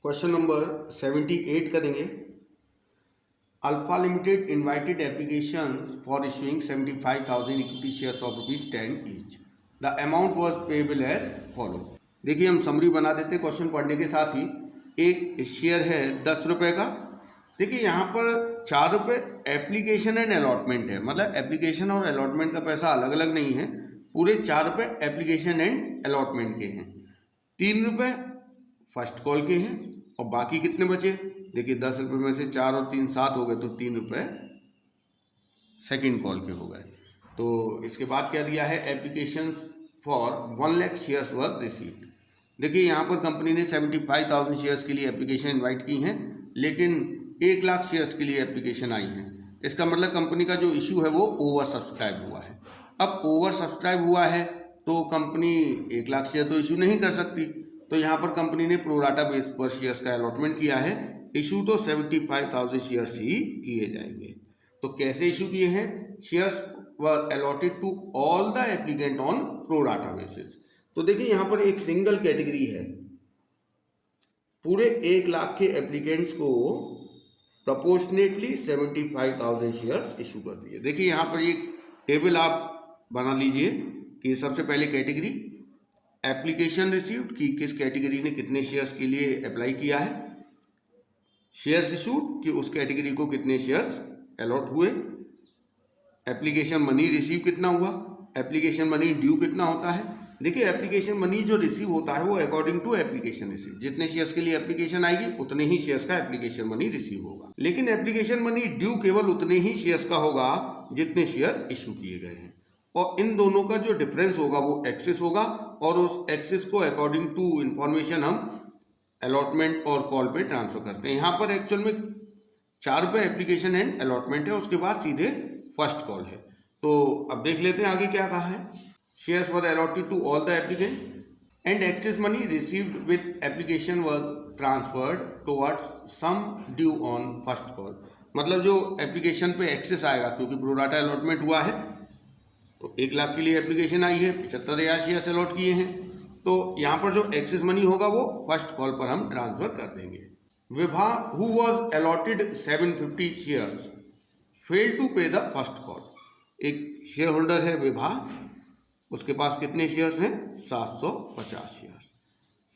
Question number 78 करेंगे। Alpha limited invited application for issuing 75,000 equity shares of ₹10 each. The amount was payable as follow. देखिए हम summary बना देते हैं question पढ़ने के साथ ही। एक शेयर है 10 रुपये का। देखिए यहाँ पर 4 रुपये एप्लीकेशन एंड अलॉटमेंट है, मतलब एप्लीकेशन और अलॉटमेंट का पैसा अलग अलग नहीं है, पूरे 4 रुपये एप्लीकेशन एंड अलॉटमेंट के हैं, 3 रुपये फर्स्ट कॉल के हैं और बाकी कितने बचे। देखिए 10 रुपये में से 4 और 3 7 हो गए, तो 3 रुपये सेकेंड कॉल के हो गए। तो इसके बाद क्या दिया है, application for 1 lakh shares were received. देखिए यहाँ पर कंपनी ने 75,000 शेयर्स के लिए एप्लीकेशन इनवाइट की हैं, लेकिन 1 लाख शेयर्स के लिए एप्लीकेशन आई हैं। इसका मतलब कंपनी का जो इशू है वो ओवर सब्सक्राइब हुआ है। अब ओवर सब्सक्राइब हुआ है तो कंपनी 1 लाख शेयर तो इशू नहीं कर सकती, तो यहाँ पर कंपनी ने प्रोराटा बेस पर शेयर्स का अलॉटमेंट किया है। इशू तो 75,000 शेयर्स ही किए जाएंगे। तो कैसे इशू किए हैं, shares were allotted to all the applicant on pro rata basis. तो देखिए यहाँ पर एक सिंगल कैटेगरी है, पूरे 1 लाख के एप्लीकेंट्स को प्रोपोर्शनेटली 75,000 शेयर्स इशू कर दिए। देखिए यहाँ पर एक टेबल आप बना लीजिए कि सबसे पहले कैटेगरी एप्लीकेशन रिसीव्ड कि किस कैटेगरी ने कितने शेयर्स के लिए अप्लाई किया है, शेयर्स इशूड कि उस कैटेगरी को कितने शेयर्स अलॉट हुए, एप्लीकेशन मनी रिसीव कितना हुआ, एप्लीकेशन मनी ड्यू कितना होता है। देखिए एप्लीकेशन मनी जो रिसीव होता है वो अकॉर्डिंग टू एप्लीकेशन रिसीव, जितने शेयर्स के लिए एप्लीकेशन आएगी उतने ही शेयर्स का एप्लीकेशन मनी रिसीव होगा, लेकिन एप्लीकेशन मनी ड्यू केवल उतने ही शेयर्स का होगा जितने शेयर इशू किए गए हैं, और इन दोनों का जो डिफरेंस होगा वो एक्सेस होगा, और उस एक्सेस को अकॉर्डिंग टू इंफॉर्मेशन हम अलॉटमेंट और कॉल पे ट्रांसफर करते हैं। यहाँ पर एक्चुअल में 4 रुपये एप्लीकेशन एंड अलॉटमेंट है, उसके बाद सीधे फर्स्ट कॉल है। तो अब देख लेते हैं आगे क्या कहा है। Shares were allotted to all the applicant and excess money received with application was transferred towards sum due on first call. मतलब जो एप्लीकेशन पे एक्सेस आएगा, क्योंकि प्रोराटा अलॉटमेंट हुआ है तो 1 लाख के लिए एप्लीकेशन आई है, 75,000 शेयर्स अलॉट किए हैं, तो यहाँ पर जो एक्सेस मनी होगा वो फर्स्ट कॉल पर हम ट्रांसफर कर देंगे। Vibha who was allotted 750 shares failed to pay the first call. एक शेयर होल्डर है विभा, उसके पास कितने शेयर्स हैं, 750 shares.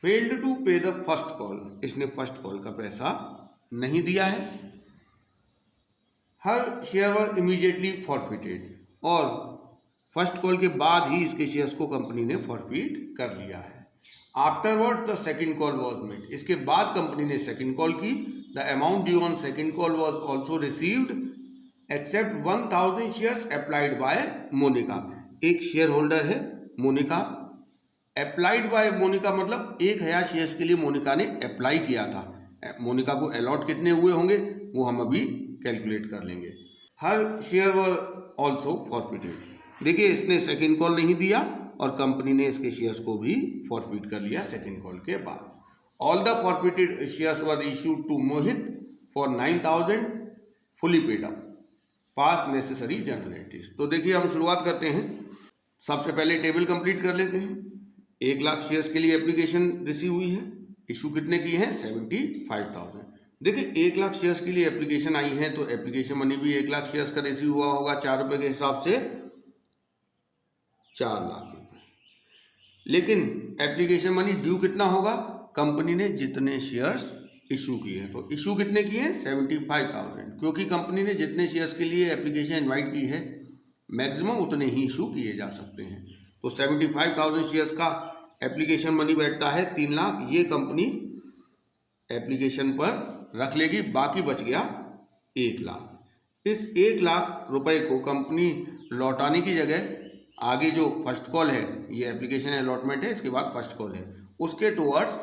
Failed to pay the first call, इसने फर्स्ट कॉल का पैसा नहीं दिया है। हर शेयर वर इमीडिएटली फॉरफिटेड, और फर्स्ट कॉल के बाद ही इसके शेयर्स को कंपनी ने फॉरफिट कर लिया है। Afterwards the second call was made, इसके बाद कंपनी ने सेकंड कॉल की। The amount due on second call was also received except 1,000 shares applied by Monica. एक शेयर होल्डर है मोनिका, अप्लाइड बाय मोनिका मतलब 1,000 शेयर्स के लिए मोनिका ने अप्लाई किया था। मोनिका को अलॉट कितने हुए होंगे वो हम अभी कैलकुलेट कर लेंगे। हर शेयर वर ऑल्सो फॉरफिटेड। देखिए इसने सेकेंड कॉल नहीं दिया और कंपनी ने इसके शेयर्स को भी फॉरफिट कर लिया सेकेंड कॉल के बाद। All the forfeited shares were issued to Mohit for 9,000 fully paid up, pass necessary general entries. तो देखिए हम शुरुआत करते हैं, सबसे पहले टेबल कंप्लीट कर लेते हैं। 1 लाख शेयर्स के लिए एप्लीकेशन रिसीव हुई है, इशू कितने की है, 75,000। देखिए 1 लाख शेयर्स के लिए एप्लीकेशन आई है तो एप्लीकेशन मनी भी 1 लाख शेयर्स का रिसीव हुआ होगा, 4 रुपये के हिसाब से 4 लाख रुपये। लेकिन एप्लीकेशन मनी ड्यू कितना होगा, कंपनी ने जितने शेयर्स इशू किए हैं, तो इशू कितने किए हैं, 75,000, क्योंकि कंपनी ने जितने शेयर्स के लिए एप्लीकेशन इनवाइट की है मैक्सिमम उतने ही इशू किए जा सकते हैं। तो 75,000 शेयर्स का एप्लीकेशन मनी बैठता है 3 लाख, ये कंपनी एप्लीकेशन पर रख लेगी, बाकी बच गया 1 लाख। इस 1 लाख रुपए को कंपनी लौटाने की जगह आगे जो फर्स्ट कॉल है, ये एप्लीकेशन अलॉटमेंट है, इसके बाद फर्स्ट कॉल है, उसके टुवर्ड्स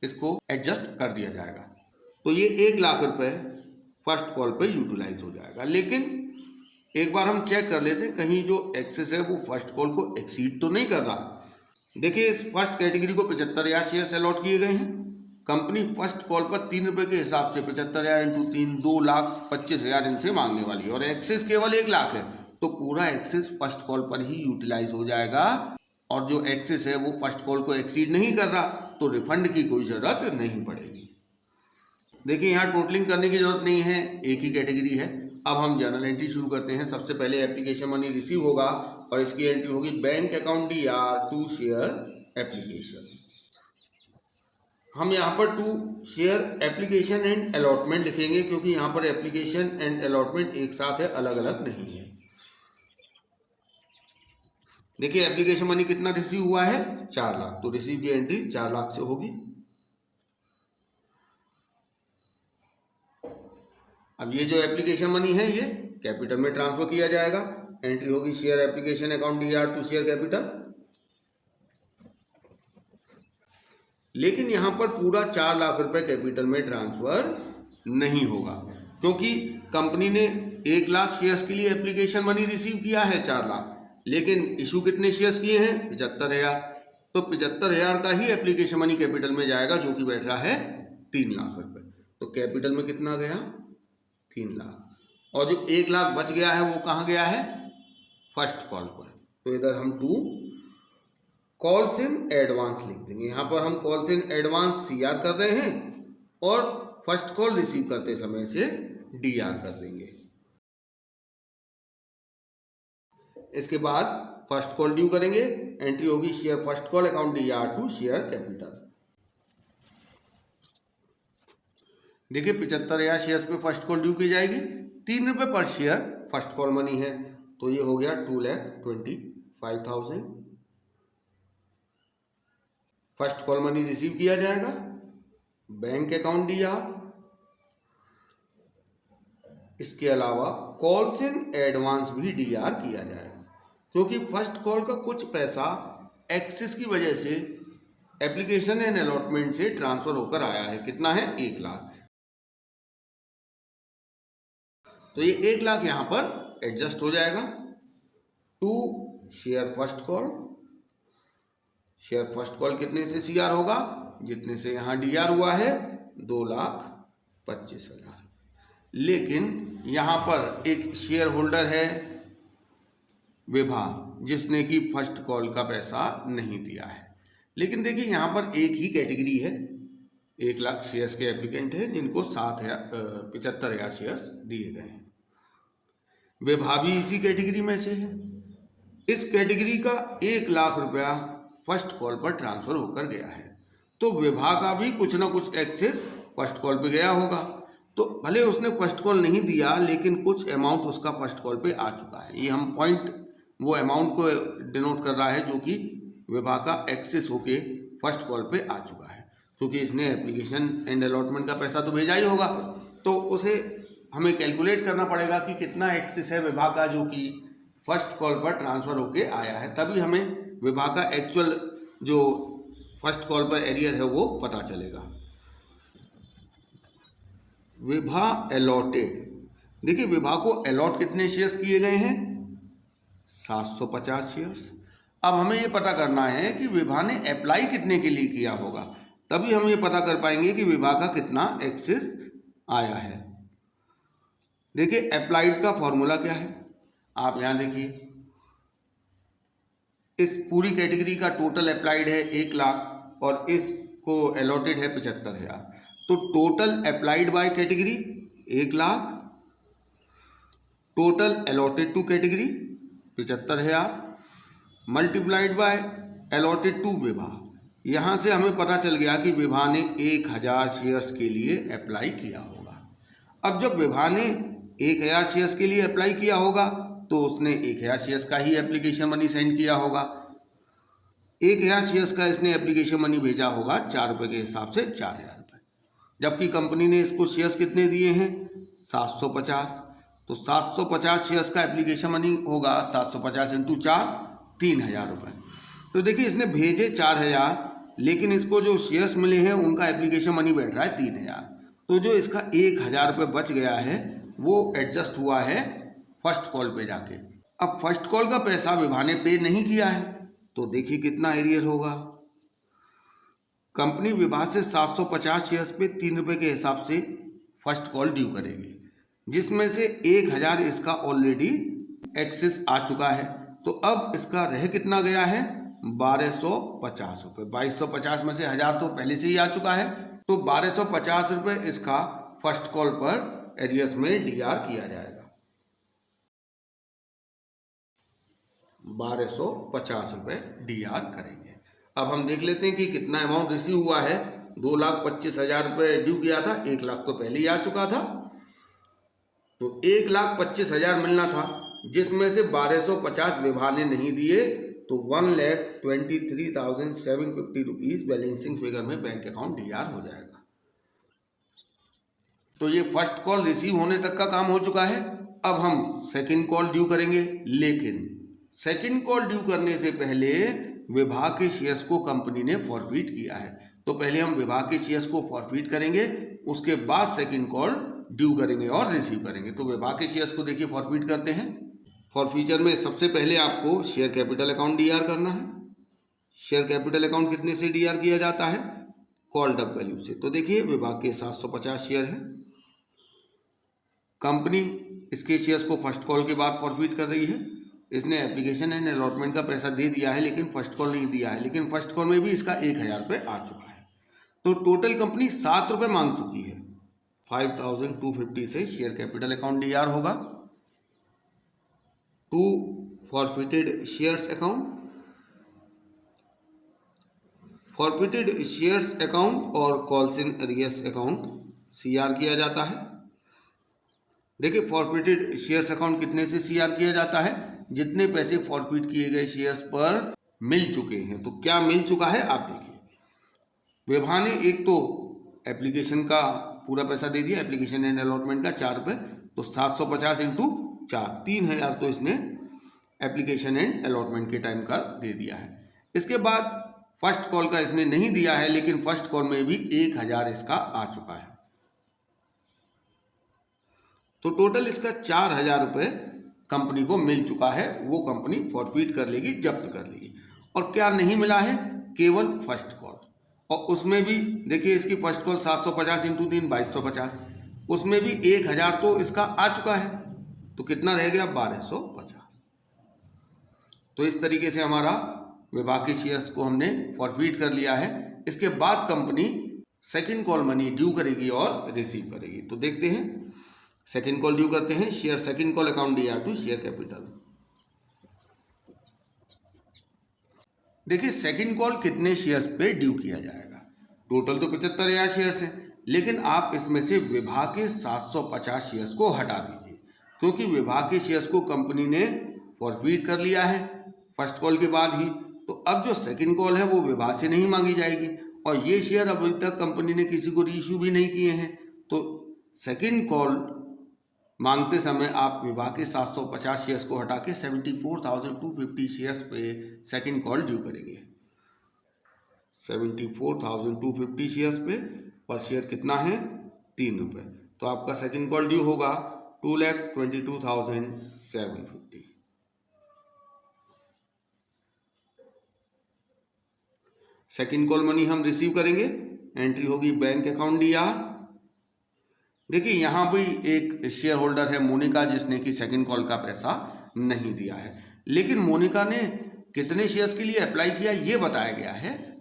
इसको एडजस्ट कर दिया जाएगा। तो ये 1 लाख रुपए फर्स्ट कॉल पे यूटिलाइज हो जाएगा। लेकिन एक बार हम चेक कर लेते हैं कहीं जो एक्सेस है वो फर्स्ट कॉल को एक्सीड तो नहीं कर रहा। देखिए इस फर्स्ट कैटेगरी को 75,000 शेयर्स अलॉट किए गए हैं। कंपनी फर्स्ट कॉल पर 3 रुपये के हिसाब से 75,000 इंटू 3 2,25,000 इनसे मांगने वाली है, और एक्सेस केवल 1 लाख है, तो पूरा एक्सेस फर्स्ट कॉल पर ही यूटिलाइज हो जाएगा, और जो एक्सेस है वो फर्स्ट कॉल को एक्सीड नहीं कर रहा तो रिफंड की कोई ज़रूरत नहीं पड़ेगी। देखिए यहाँ टोटलिंग करने की जरूरत नहीं है, एक ही कैटेगरी है। अब हम जर्नल एंट्री शुरू करते हैं। सबसे पहले एप्लीकेशन मनी रिसीव होगा और इसकी एंट्री होगी bank account DR to share application. हम यहाँ पर to share application and allotment लिखेंगे क्योंकि यहाँ पर एप्लीकेशन एंड अलॉटमेंट एक साथ है, अलग अलग नहीं है। देखिए एप्लीकेशन मनी कितना रिसीव हुआ है, 4 लाख, तो रिसीव की एंट्री 4 लाख से होगी। अब ये जो एप्लीकेशन मनी है ये कैपिटल में ट्रांसफर किया जाएगा। एंट्री होगी share application account DR to share capital. लेकिन यहां पर पूरा 4 लाख रुपए कैपिटल में ट्रांसफर नहीं होगा क्योंकि कंपनी ने 1 लाख शेयर्स के लिए एप्लीकेशन मनी रिसीव किया है 4 लाख, लेकिन इशू कितने शेयर्स किए हैं, 75,000। तो 75,000 का ही एप्लीकेशन मनी कैपिटल में जाएगा जो कि बैठ रहा है 3 लाख रुपए। तो कैपिटल में कितना गया, 3 लाख। और जो 1 लाख बच गया है वो कहाँ गया है, फर्स्ट कॉल पर। तो इधर हम टू कॉल्स इन एडवांस लिख देंगे। यहाँ पर हम कॉल्स इन एडवांस CR कर रहे हैं और फर्स्ट कॉल रिसीव करते समय से DR कर देंगे। इसके बाद फर्स्ट कॉल ड्यू करेंगे। एंट्री होगी share first call account DR to share capital. देखिए 75,000 शेयर्स पे फर्स्ट कॉल ड्यू की जाएगी, 3 रुपये पर शेयर फर्स्ट कॉल मनी है, तो ये हो गया 2,25,000। फर्स्ट कॉल मनी रिसीव किया जाएगा बैंक अकाउंट DR। इसके अलावा कॉल्स इन एडवांस भी DR किया जाएगा क्योंकि फर्स्ट कॉल का कुछ पैसा एक्सेस की वजह से एप्लीकेशन एंड अलॉटमेंट से ट्रांसफर होकर आया है। कितना है, 1 लाख। तो ये 1 लाख यहां पर एडजस्ट हो जाएगा to share first call. Share first call कितने से CR होगा, जितने से यहां DR हुआ है, 2,25,000। लेकिन यहां पर एक शेयर होल्डर है विभा, जिसने कि फर्स्ट कॉल का पैसा नहीं दिया है। लेकिन देखिए यहां पर एक ही कैटेगरी है, 1 लाख शेयर्स के एप्लीकेंट है जिनको 75,000 शेयर्स दिए गए हैं। विभा भी इसी कैटेगरी में से है। इस कैटेगरी का 1 लाख रुपया फर्स्ट कॉल पर ट्रांसफर होकर गया है, तो विभा का भी कुछ ना कुछ एक्सेस फर्स्ट कॉल पे गया होगा। तो भले उसने फर्स्ट कॉल नहीं दिया लेकिन कुछ अमाउंट उसका फर्स्ट कॉल पे आ चुका है। ये हम पॉइंट वो अमाउंट को डिनोट कर रहा है जो कि विभा का एक्सेस होके फर्स्ट कॉल पे आ चुका है, क्योंकि इसने एप्लीकेशन एंड अलॉटमेंट का पैसा तो भेजा ही होगा। तो उसे हमें कैलकुलेट करना पड़ेगा कि कितना एक्सेस है विभा का जो कि फर्स्ट कॉल पर ट्रांसफर होके आया है, तभी हमें विभा का एक्चुअल जो फर्स्ट कॉल पर एरियर है वो पता चलेगा। विभा अलॉटेड, देखिए विभा को अलॉट कितने शेयर्स किए गए हैं, 750 शेयर्स। अब हमें ये पता करना है कि विभा ने अप्लाई कितने के लिए किया होगा, तभी हम ये पता कर पाएंगे कि विभा का कितना एक्सेस आया है। देखिए अप्लाइड का फॉर्मूला क्या है, आप यहां देखिए, इस पूरी कैटेगरी का टोटल अप्लाइड है 1 लाख और इसको अलॉटेड है 75,000। तो total applied by category 1 lakh, total allotted to category 75,000 multiplied by allotted to Vibha. यहाँ से हमें पता चल गया कि विभा ने 1,000 शेयर्स के लिए अप्लाई किया होगा। अब जब विभा ने 1,000 शेयर्स के लिए अप्लाई किया होगा तो उसने 1,000 शेयर्स का ही एप्लीकेशन मनी सेंड किया होगा। 1,000 शेयर्स का इसने एप्लीकेशन मनी भेजा होगा 4 रुपये के हिसाब से 4,000 रुपये, जबकि कंपनी ने इसको शेयर्स कितने दिए हैं 750। तो 750 शेयर्स का एप्लीकेशन मनी होगा 750 इंटू 4, 3,000 रुपये। तो देखिए इसने भेजे 4,000, लेकिन इसको जो शेयर्स मिले हैं उनका एप्लीकेशन मनी बैठ रहा है 3,000। तो जो इसका 1,000 रुपये बच गया है वो एडजस्ट हुआ है फर्स्ट कॉल पे जाके। अब फर्स्ट कॉल का पैसा विभा ने पे नहीं किया है, तो देखिए कितना एरियर होगा। कंपनी विभा से 750 शेयर्स पे 3 रुपये के हिसाब से फर्स्ट कॉल ड्यू करेगी, जिसमें से 1,000 इसका ऑलरेडी एक्सेस आ चुका है। तो अब इसका रह कितना गया है 1250 रुपये। 2250 में से 1000 तो पहले से ही आ चुका है, तो 1250 रुपये इसका फर्स्ट कॉल पर एरियस में डीआर किया जाएगा। 1250 रुपये डीआर करेंगे। अब हम देख लेते हैं कि कितना अमाउंट रिसीव हुआ है। 2,25,000 रुपये ड्यू किया था, 1 लाख तो पहले ही आ चुका था, तो 1,25,000 मिलना था, जिसमें से 1250 विभा ने नहीं दिए, तो 1,23,750 रुपीज बैलेंसिंग फिगर में बैंक अकाउंट डीआर हो जाएगा। तो ये फर्स्ट कॉल रिसीव होने तक का काम हो चुका है। अब हम सेकंड कॉल ड्यू करेंगे, लेकिन सेकंड कॉल ड्यू करने से पहले विभाग के शेयर्स को कंपनी ने फॉरफिट किया है, तो पहले हम विभाग के शेयर्स को फॉरफिट करेंगे, उसके बाद सेकंड कॉल ड्यू करेंगे और रिसीव करेंगे। तो विभाग के शेयर्स को देखिए फॉरफिट करते हैं। फॉरफीचर में सबसे पहले आपको शेयर कैपिटल अकाउंट डीआर करना है। शेयर कैपिटल अकाउंट कितने से डीआर किया जाता है? कॉल्ड अप वैल्यू से। तो देखिए विभाग के 750 शेयर है, कंपनी इसके शेयर्स को फर्स्ट कॉल के बाद फॉरफिट कर रही है। इसने एप्लीकेशन एंड अलॉटमेंट का पैसा दे दिया है, लेकिन फर्स्ट कॉल नहीं दिया है, लेकिन फर्स्ट कॉल में भी इसका 1000 रुपये आ चुका है। तो टोटल कंपनी 7 रुपये मांग चुकी है। 5,250 से शेयर कैपिटल अकाउंट डीआर होगा to forfeited shares account. Forfeited shares account और calls in arrears account CR किया जाता है। देखिए फॉरफिटेड शेयर्स अकाउंट कितने से सीआर किया जाता है? जितने पैसे फॉरफिट किए गए शेयर्स पर मिल चुके हैं। तो क्या मिल चुका है आप देखिए, विभा ने एक तो एप्लीकेशन का पूरा पैसा दे दिया, एप्लीकेशन एंड अलॉटमेंट का 4 रुपये, तो 750 इंटू 4, 3,000 तो इसने एप्लीकेशन एंड अलॉटमेंट के टाइम का दे दिया है। इसके बाद फर्स्ट कॉल का इसने नहीं दिया है, लेकिन फर्स्ट कॉल में भी 1000 इसका आ चुका है, तो टोटल इसका 4,000 रुपये कंपनी को मिल चुका है। वो कंपनी फॉरफिट कर लेगी, जब्त कर लेगी। और क्या नहीं मिला है? केवल फर्स्ट कॉल, और उसमें भी देखिए इसकी फर्स्ट कॉल 750 इंटू 3 2250, उसमें भी 1000 तो इसका आ चुका है, तो कितना रह गया? 1250। तो इस तरीके से हमारा विभाग के शेयर्स को हमने फॉरफिट कर लिया है। इसके बाद company second call money due करेगी और रिसीव करेगी। तो देखते हैं, सेकंड कॉल ड्यू करते हैं। Share second call account DR to share capital. देखिए सेकंड कॉल कितने शेयर्स पे ड्यू किया जाएगा? टोटल तो 75,000 शेयर्स हैं, लेकिन आप इसमें से विभाग के 750 शेयर्स को हटा दीजिए, क्योंकि विभाग के शेयर्स को कंपनी ने फॉरफिट कर लिया है फर्स्ट कॉल के बाद ही। तो अब जो सेकंड कॉल है वो विभाग से नहीं मांगी जाएगी, और ये शेयर अभी तक कंपनी ने किसी को रीइश्यू भी नहीं किए हैं। तो सेकंड कॉल मांगते समय आप विभाग के 750 शेयर्स को हटा के 74,250 शेयर्स पे सेकंड कॉल ड्यू करेंगे। 74,250 शेयर्स पे पर शेयर कितना है? 3 रुपये। तो आपका सेकंड कॉल ड्यू होगा 2,22,750। सेकंड कॉल मनी हम रिसीव करेंगे, एंट्री होगी बैंक अकाउंट डीआर। देखिए यहाँ भी एक शेयर होल्डर है मोनिका, जिसने कि सेकंड कॉल का पैसा नहीं दिया है, लेकिन मोनिका ने कितने शेयर्स के लिए अप्लाई किया ये बताया गया है।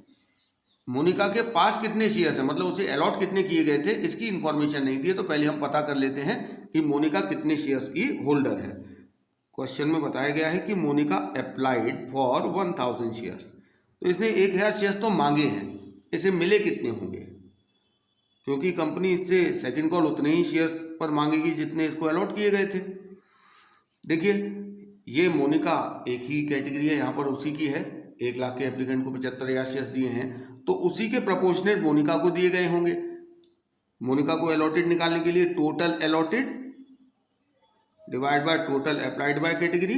मोनिका के पास कितने शेयर्स हैं, मतलब उसे अलॉट कितने किए गए थे, इसकी इंफॉर्मेशन नहीं दी है। तो पहले हम पता कर लेते हैं कि मोनिका कितने शेयर्स की होल्डर है। क्वेश्चन में बताया गया है कि मोनिका अप्लाइड फॉर 1000 शेयर्स, तो इसने 1000 शेयर्स तो मांगे हैं, इसे मिले कितने होंगे? क्योंकि कंपनी इससे सेकंड कॉल उतने ही शेयर्स पर मांगेगी जितने इसको अलॉट किए गए थे। देखिए ये मोनिका एक ही कैटेगरी है, यहाँ पर उसी की है। 1 लाख के एप्लीकेंट को 75,000 शेयर्स दिए हैं, तो उसी के प्रोपोर्शनेट मोनिका को दिए गए होंगे। मोनिका को अलॉटेड निकालने के लिए total allotted divide by total applied by category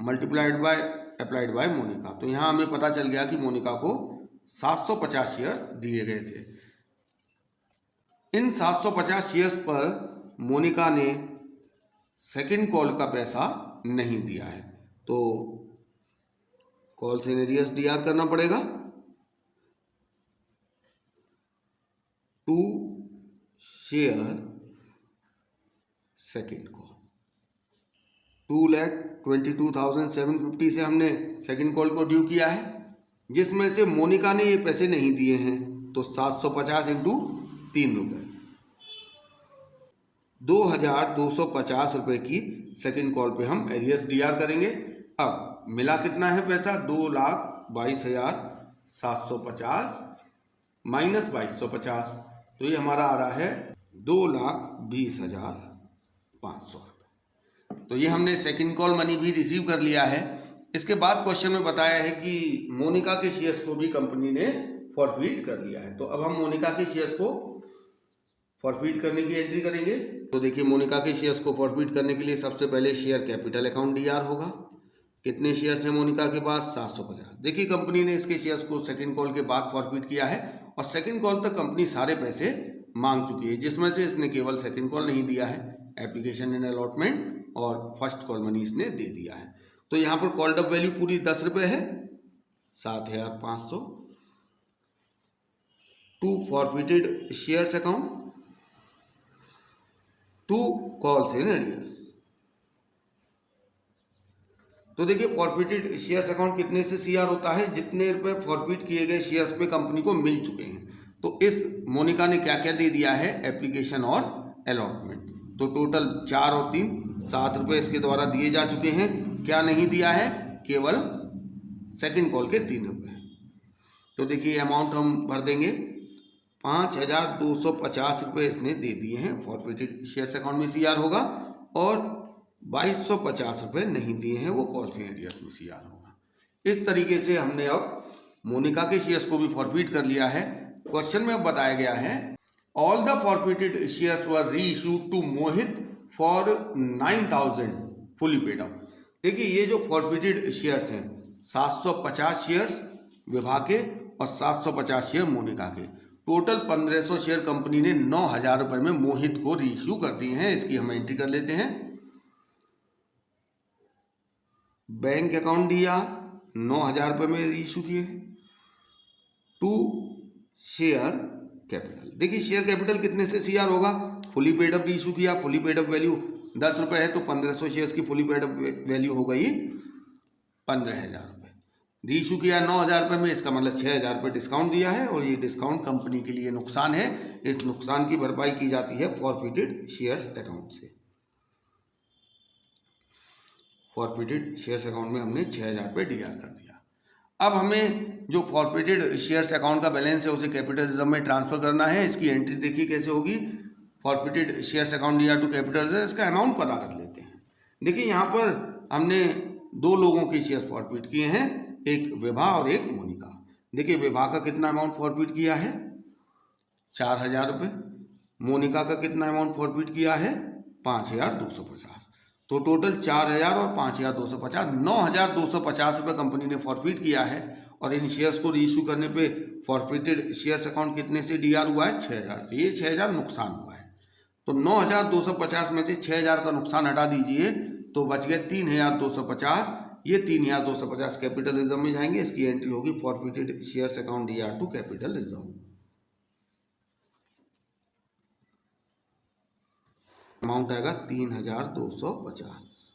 multiplied by applied by Monica. तो यहाँ हमें पता चल गया कि मोनिका को 750 शेयर्स दिए गए थे। इन 750 शेयर्स पर मोनिका ने सेकंड कॉल का पैसा नहीं दिया है, तो कॉल इन अरियर्स डीआर करना पड़ेगा टू शेयर सेकंड कॉल। 2,22,750 से हमने सेकंड कॉल को ड्यू किया है, जिसमें से मोनिका ने ये पैसे नहीं दिए हैं, तो 750 इंटू 3 रुपये, 2250 रुपये की सेकंड कॉल पे हम एरियर्स डीआर करेंगे। अब मिला कितना है पैसा, 2,22,750 माइनस 2250, तो ये हमारा आ रहा है 2,20,500। तो ये हमने सेकंड कॉल मनी भी रिसीव कर लिया है। इसके बाद क्वेश्चन में बताया है कि मोनिका के शेयर्स को भी कंपनी ने फॉरफीट कर लिया है। तो अब हम मोनिका के शेयर्स को फॉरफीट करने की एंट्री करेंगे। तो देखिए, मोनिका के शेयर्स को फॉरफीट करने के लिए सबसे पहले शेयर कैपिटल अकाउंट डीआर होगा। कितने शेयर्स हैं मोनिका के पास, 750। देखिए, कंपनी ने इसके शेयर्स को सेकंड कॉल के बाद फॉरफीट किया है और सेकंड कॉल तक कंपनी सारे पैसे मांग चुकी है, जिसमें से इसने केवल सेकंड कॉल नहीं दिया है, एप्लीकेशन एंड अलॉटमेंट और फर्स्ट कॉल मनी इसने दे दिया है। तो यहाँ पर कॉल्ड अप वैल्यू पूरी 10 रुपये है, 7,500 to forfeited shares account, 2 calls in arrears. तो देखिए, फॉरफिटेड शेयर्स अकाउंट कितने से सीआर होता है, जितने रुपए फॉरफिट किए गए शेयर्स पे कंपनी को मिल चुके हैं। तो इस मोनिका ने क्या क्या दे दिया है, एप्लीकेशन और अलॉटमेंट। तो टोटल 4 और 3 7 रुपये इसके द्वारा दिए जा चुके हैं। क्या नहीं दिया है, केवल सेकंड कॉल के 3 रुपये। तो देखिए, अमाउंट हम भर देंगे, 5,250 रुपये इसने दे दिए हैं, फॉरफिटेड शेयर्स अकाउंट में सीआर होगा, और 2,250 रुपये नहीं दिए हैं, वो कॉल्स इन एरियर्स में सीआर होगा। इस तरीके से हमने अब मोनिका के शेयर्स को भी फॉरफिट कर लिया है। क्वेश्चन में अब बताया गया है, all the forfeited shares were reissued to Mohit for 9,000 fully paid up. देखिए, ये जो फॉरफिटेड शेयर्स हैं, 750 शेयर्स विभा के और 750 शेयर मोनिका के, टोटल 1,500 शेयर कंपनी ने 9,000 रुपये में मोहित को री इशू कर दिए हैं। इसकी हम एंट्री कर लेते हैं। बैंक अकाउंट दिया, 9,000 रुपये में री इशू किए। टू शेयर कैपिटल, देखिए शेयर कैपिटल कितने से सीआर होगा, फुली पेड अप री इशू किया, फुली पेड अप वैल्यू 10 रुपये है, तो 1,500 शेयर्स की फुली पेड अप वैल्यू हो गई 15,000 रुपये। री इशू किया 9,000 रुपये में, इसका मतलब 6,000 रुपये डिस्काउंट दिया है, और ये डिस्काउंट कंपनी के लिए नुकसान है। इस नुकसान की भरपाई की जाती है फॉरफिटेड शेयर्स अकाउंट से। फॉरफिटेड शेयर्स अकाउंट में हमने 6,000 रुपये डीआर कर दिया। अब हमें जो फॉरफिटेड शेयर्स अकाउंट का बैलेंस है उसे कैपिटल रिजर्व में ट्रांसफर करना है। इसकी एंट्री देखिए कैसे होगी, forfeited shares account DR to capital reserve, इसका अमाउंट पता कर लेते हैं। देखिए, यहाँ पर हमने 2 लोगों के शेयर्स फॉरफिट किए हैं, एक विभा और एक मोनिका। देखिए, विभा का कितना अमाउंट फॉरफिट किया है, 4,000 रुपये। मोनिका का कितना अमाउंट फॉरफिट किया है, 5,250। तो टोटल 4,000 और 5,250, 9,250 रुपये कंपनी ने फॉरफिट किया है। और इन शेयर्स को रीइशू करने पे फॉरफिटेड शेयर्स अकाउंट कितने से डीआर हुआ है, 6,000 से। ये 6,000 नुकसान हुआ है। तो 9,250 में से 6,000 का नुकसान हटा दीजिए, तो बच गए 3,250। ये 3,250 कैपिटल रिजर्व में जाएंगे। इसकी एंट्री होगी forfeited shares account DR to capital reserve. Amount आएगा 3,250।